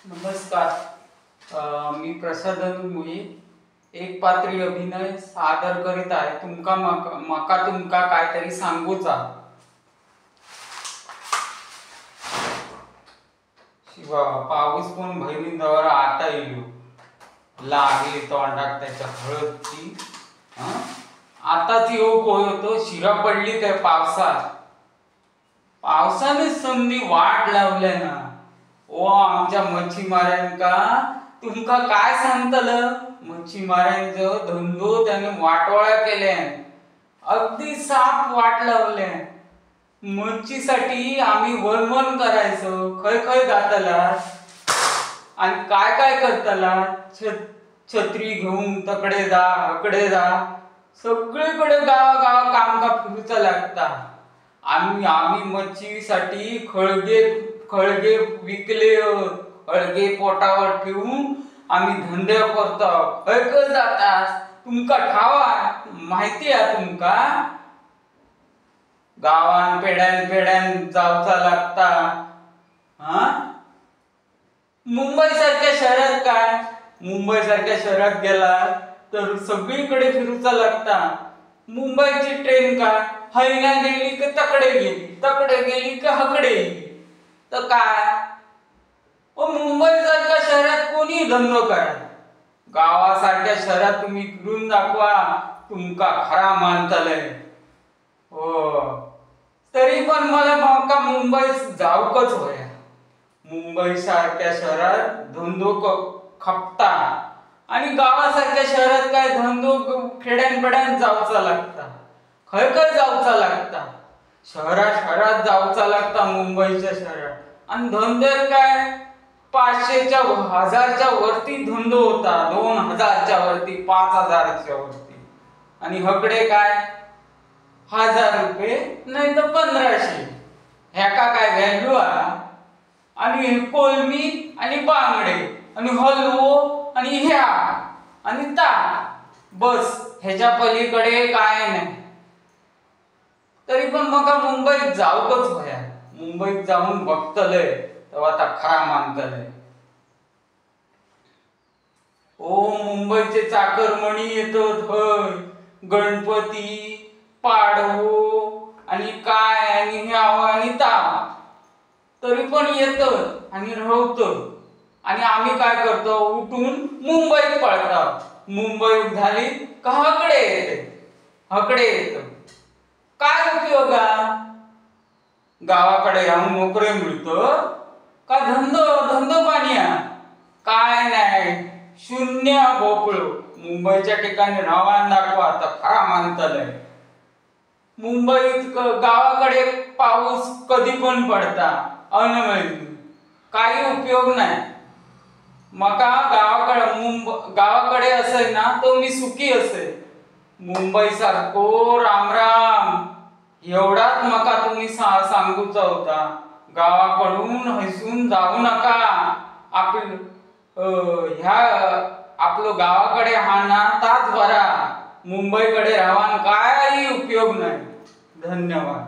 नमस्कार. मी प्रसादन मुळे एक पात्री अभिनय सादर करीत आहे. तुमका काहीतरी सांगूचा. शिवा पाऊस पण भैरी दवारा आता येईल लागली तोंडाक त्याच्या हळदची. आताच योग होतो शिरा पडली काय पावसाने संधी वाट लावले ना. ओ आमच्या मच्छीमारांका तुमका काय सांगतलं. मच्छीमारांचं धंदो त्याने वाटोळा केले, अगदी साफ वाट लावले. मच्छीसाठी आम्ही वणवण करायचो. खय खय जातला आणि काय काय करतला. छत्री घेऊन तकडे जा अकडे जा सगळीकडे गावा कामका फिरूचा लागता. आम्ही मच्छीसाठी खळगे विकले. खळगे पोटावर ठेवून आम्ही धंदे करतो. खय जातात तुमका ठावा माहिती आहे. तुमका गावान पेड्यान जावचा लागता. मुंबई सारख्या शहरात काय, मुंबई सारख्या शहरात गेला तर सगळीकडे फिरूचा लागता. मुंबईची ट्रेन काय हैना गेली की तकडे गेली की हकडे गेली तर काय. मुंबई सारख्या शहरात कोणी धंदो करा. गावासारख्या शहरात तुम्ही फिरून दाखवा तुमका खरा मानतलंय. हो तरी पण मला मुंबईत जाऊकच होया. मुंबई सारख्या शहरात धंदो खपता आणि गावासारख्या शहरात काय धंदो खेड्यान जाऊचा लागता. खय जाऊचा लागता. शहरात जाऊचा लागता मुंबईच्या शहरात. आणि धंदे काय 500च्या 1000च्या वरती धंदो होता. 2000च्या वरती 5000च्या वरती. आणि हकडे काय 1000 रुपये नाही तर 1500. ह्याका काय व्हॅल्यू आहे. आणि कोलमी आणि बांगडे आणि हलवो आणि ह्या आणि ता बस ह्याच्या पलीकडे काय नाही. तरी पण मग मुंबईत जाऊकच होया. मुंबईत जाऊन बघतलंय तेव्हा आता खरा मानतलंय. ओ मुंबईचे चाकरमणी येतात हय. गणपती पाडवो आणि काय आणि ह्याव आणि ता तरी पण येतात आणि राहतात. आणि आम्ही काय करतो उठून मुंबईत पळतो. मुंबई झाली का हकडे येत. काय उपयोग गावाकडे राहून नोकरी मिळतो का धंदो पाणी काय नाही. शून्य भोपळो. मुंबईच्या ठिकाणी राहावं दाखवा तर खरा मानतलंय. मुंबईत गावाकडे पाऊस कधी पण पडता काही उपयोग नाही. मका गावाकडे असे ना तो मी सुखी असे. मुंबई सारखो राम एवढाच मका तुम्ही सांगूचा होता. गावाकडून हैसून जाऊ नका. आपलं गावाकडे हा ना ताच बरा. मुंबईकडे राहून काही उपयोग नाही. धन्यवाद.